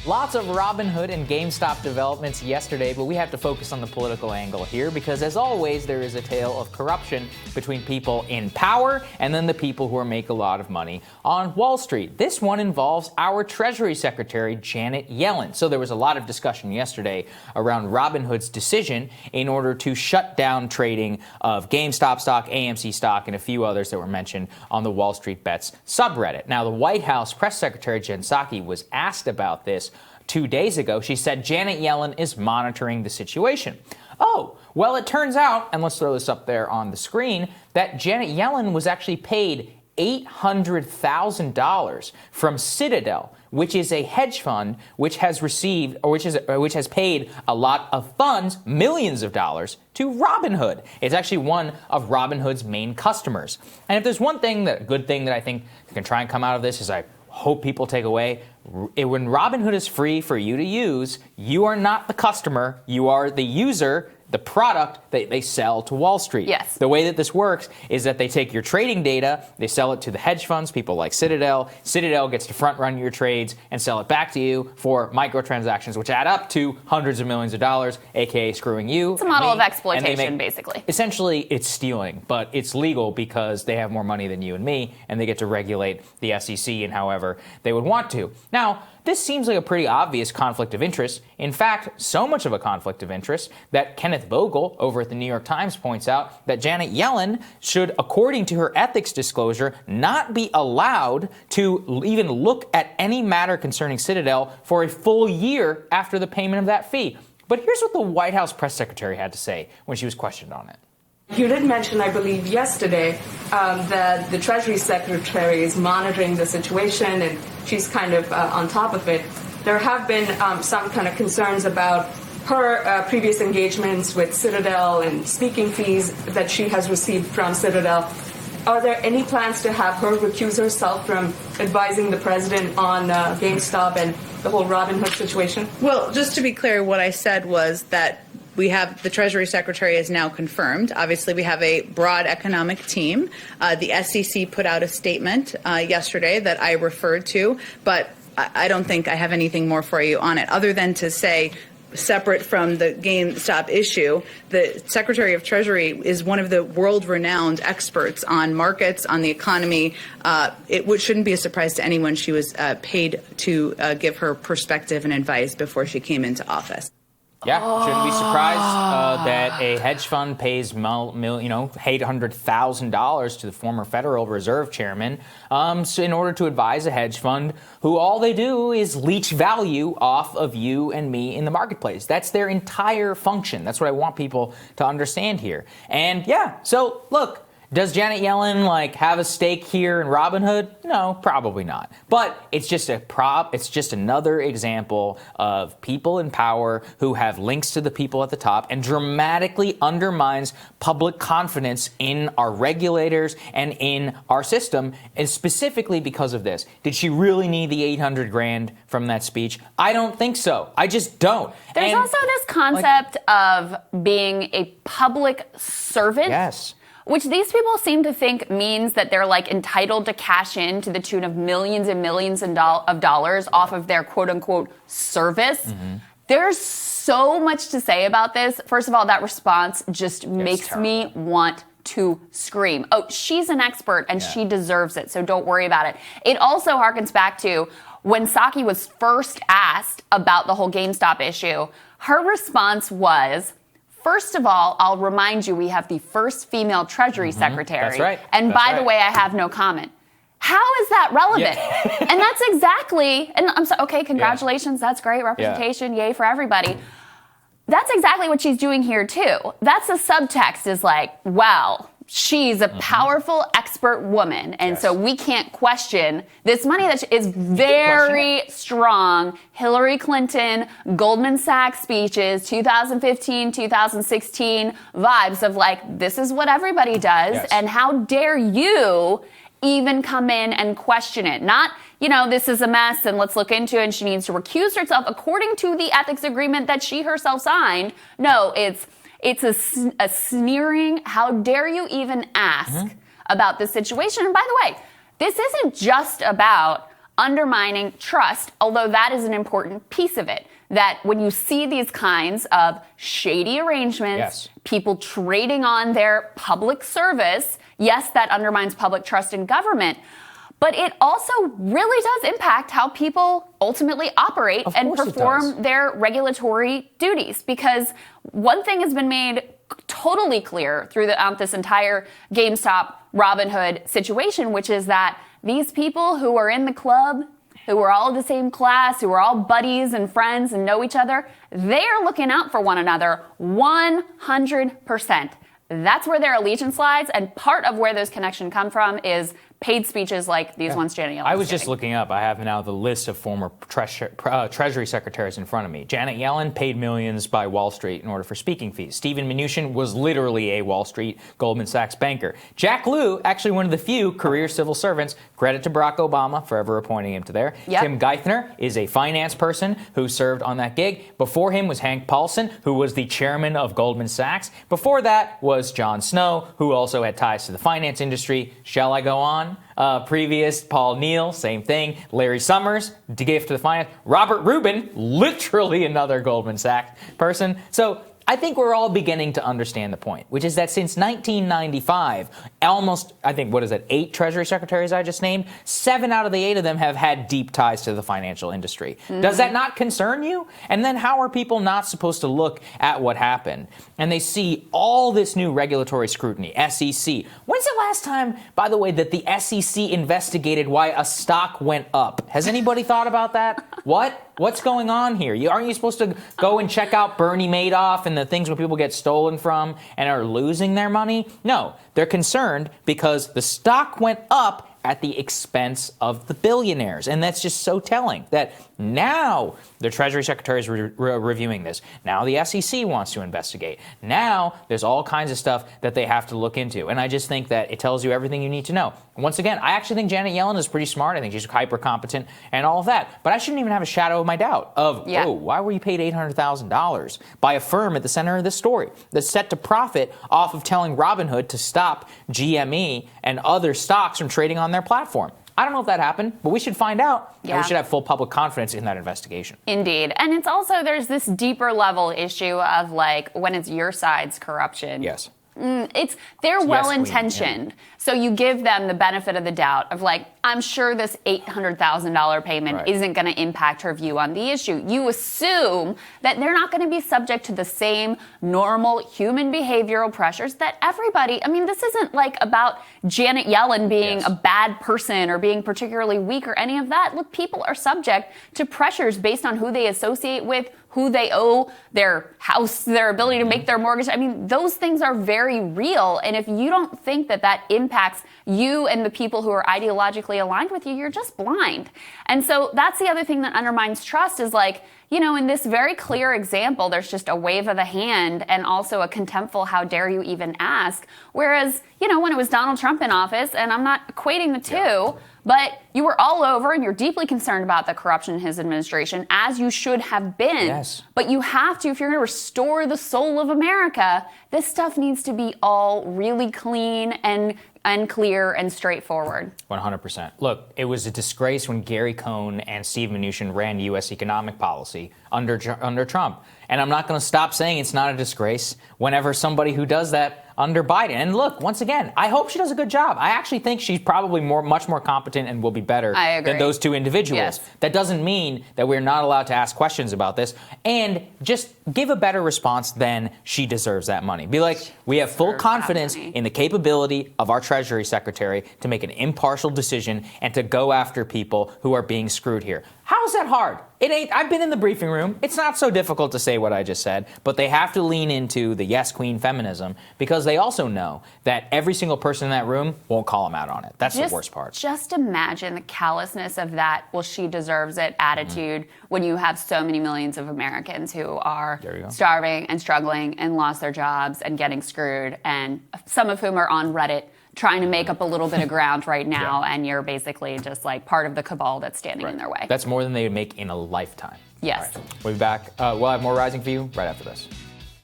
Lots of Robinhood and GameStop developments yesterday, but we have to focus on the political angle here because, as always, there is a tale of corruption between people in power and then the people who make a lot of money on Wall Street. This one involves our Treasury Secretary, Janet Yellen. So there was a lot of discussion yesterday around Robinhood's decision in order to shut down trading of GameStop stock, AMC stock, and a few others that were mentioned on the Wall Street Bets subreddit. Now, the White House Press Secretary, Jen Psaki, was asked about this 2 days ago. She said Janet Yellen is monitoring the situation. Oh, well, it turns out, and let's throw this up there on the screen, that Janet Yellen was actually paid $800,000 from Citadel, which is a hedge fund which has received, or which has paid a lot of funds, millions of dollars, to Robinhood. It's actually one of Robinhood's main customers. And if there's one thing, a good thing that I think can try and come out of this is I hope people take away, when Robinhood is free for you to use, you are not the customer, you are the user, the product that they sell to Wall Street. Yes. The way that this works is that they take your trading data, they sell it to the hedge funds, people like Citadel. Citadel gets to front run your trades and sell it back to you for microtransactions, which add up to hundreds of millions of dollars, aka screwing you. It's a model of exploitation, basically. Essentially, it's stealing, but it's legal because they have more money than you and me, and they get to regulate the SEC in however they would want to. Now, this seems like a pretty obvious conflict of interest. In fact, so much of a conflict of interest that Kenneth Vogel over at the New York Times points out that Janet Yellen should, according to her ethics disclosure, not be allowed to even look at any matter concerning Citadel for a full year after the payment of that fee. But here's what the White House press secretary had to say when she was questioned on it. You did mention, I believe, yesterday that the Treasury Secretary is monitoring the situation and she's kind of on top of it. There have been some kind of concerns about her previous engagements with Citadel and speaking fees that she has received from Citadel. Are there any plans to have her recuse herself from advising the president on GameStop and the whole Robinhood situation? Well, just to be clear, what I said was that we have the Treasury Secretary is now confirmed. Obviously, we have a broad economic team. The SEC put out a statement yesterday that I referred to, but I don't think I have anything more for you on it other than to say, separate from the GameStop issue, the Secretary of Treasury is one of the world-renowned experts on markets, on the economy. It shouldn't be a surprise to anyone she was paid to give her perspective and advice before she came into office. Yeah, shouldn't be surprised that a hedge fund pays $800,000 to the former Federal Reserve Chairman so in order to advise a hedge fund who all they do is leech value off of you and me in the marketplace. That's their entire function. That's what I want people to understand here. And yeah, so look. Does Janet Yellen have a stake here in Robinhood? No, probably not. But it's just a prop. It's just another example of people in power who have links to the people at the top and dramatically undermines public confidence in our regulators and in our system, and specifically because of this. Did she really need the $800,000 from that speech? I don't think so. I just don't. There's also this concept of being a public servant. Yes. Which these people seem to think means that they're entitled to cash in to the tune of millions and millions of dollars off of their quote unquote service. Mm-hmm. There's so much to say about this. First of all, that response just makes me want to scream. Oh, she's an expert and she deserves it, so don't worry about it. It also harkens back to when Psaki was first asked about the whole GameStop issue. Her response was, first of all, I'll remind you we have the first female Treasury Secretary. That's right. And by the way, I have no comment. How is that relevant? Yeah. And that's exactly, and I'm sorry, okay, congratulations, that's great, representation, yay for everybody. That's exactly what she's doing here too. That's the subtext is well, she's a powerful, expert woman. And so we can't question this money that is very strong. Hillary Clinton, Goldman Sachs speeches, 2015, 2016 vibes of this is what everybody does. Yes. And how dare you even come in and question it? Not, this is a mess and let's look into it and she needs to recuse herself according to the ethics agreement that she herself signed. No, it's a sneering, how dare you even ask about this situation? And by the way, this isn't just about undermining trust, although that is an important piece of it. That when you see these kinds of shady arrangements, people trading on their public service, yes, that undermines public trust in government. But it also really does impact how people ultimately operate and perform their regulatory duties. Because one thing has been made totally clear throughout this entire GameStop Robinhood situation, which is that these people who are in the club, who are all the same class, who are all buddies and friends and know each other, they are looking out for one another 100%. That's where their allegiance lies, and part of where those connections come from is paid speeches like these ones Janet Yellen I was just looking up. I have now the list of former Treasury secretaries in front of me. Janet Yellen paid millions by Wall Street in order for speaking fees. Steven Mnuchin was literally a Wall Street Goldman Sachs banker. Jack Lew, actually one of the few career civil servants. Credit to Barack Obama for ever appointing him to there. Yep. Tim Geithner is a finance person who served on that gig. Before him was Hank Paulson, who was the chairman of Goldman Sachs. Before that was Jon Snow, who also had ties to the finance industry. Shall I go on? Previous, Paul Neal, same thing. Larry Summers, gift to the finance. Robert Rubin, literally another Goldman Sachs person. So I think we're all beginning to understand the point, which is that since 1995, almost, I think, 8 Treasury secretaries I just named, 7 out of the 8 of them have had deep ties to the financial industry. Mm-hmm. Does that not concern you? And then how are people not supposed to look at what happened? And they see all this new regulatory scrutiny, SEC. When's the last time, by the way, that the SEC investigated why a stock went up? Has anybody thought about that? What's going on here? Aren't you supposed to go and check out Bernie Madoff and the things where people get stolen from and are losing their money? No, they're concerned because the stock went up at the expense of the billionaires. And that's just so telling that now the Treasury Secretary is reviewing this. Now the SEC wants to investigate. Now there's all kinds of stuff that they have to look into. And I just think that it tells you everything you need to know. Once again, I actually think Janet Yellen is pretty smart. I think she's hyper competent and all of that. But I shouldn't even have a shadow of my doubt of, why were you paid $800,000 by a firm at the center of this story that's set to profit off of telling Robinhood to stop GME and other stocks from trading on their platform? I don't know if that happened, but we should find out. And we should have full public confidence in that investigation. Indeed. And it's also, there's this deeper level issue of like when it's your side's corruption. Yes. They're well-intentioned. So you give them the benefit of the doubt of like, I'm sure this $800,000 payment isn't going to impact her view on the issue. You assume that they're not going to be subject to the same normal human behavioral pressures that everybody, I mean, this isn't like about Janet Yellen being a bad person or being particularly weak or any of that. Look, people are subject to pressures based on who they associate with, who they owe, their house, their ability to make their mortgage. I mean, those things are very real. And if you don't think that that impacts you and the people who are ideologically aligned with you, you're just blind. And so that's the other thing that undermines trust is like, you know, in this very clear example, there's just a wave of the hand and also a contemptful, how dare you even ask? Whereas, you know, when it was Donald Trump in office, and I'm not equating the two, but you were all over and you're deeply concerned about the corruption in his administration, as you should have been. Yes. But you have to, if you're going to restore the soul of America, this stuff needs to be all really clean and clear and straightforward. 100%. Look, it was a disgrace when Gary Cohn and Steve Mnuchin ran U.S. economic policy under Trump. And I'm not going to stop saying it's not a disgrace whenever somebody who does that under Biden. And look, once again, I hope she does a good job. I actually think she's probably much more competent and will be better than those two individuals. Yes. That doesn't mean that we're not allowed to ask questions about this and just give a better response than she deserves that money. Be like, we have full confidence in the capability of our Treasury Secretary to make an impartial decision and to go after people who are being screwed here. How is that hard? It ain't. I've been in the briefing room. It's not so difficult to say what I just said, but they have to lean into the yes, queen feminism because they also know that every single person in that room won't call them out on it. That's the worst part. Just imagine the callousness of that, well, she deserves it attitude when you have so many millions of Americans who are starving and struggling and lost their jobs and getting screwed, and some of whom are on Reddit trying to make up a little bit of ground right now, and you're basically just like part of the cabal that's standing in their way. That's more than they would make in a lifetime. Yes. All right. We'll be back. We'll have more Rising for you right after this.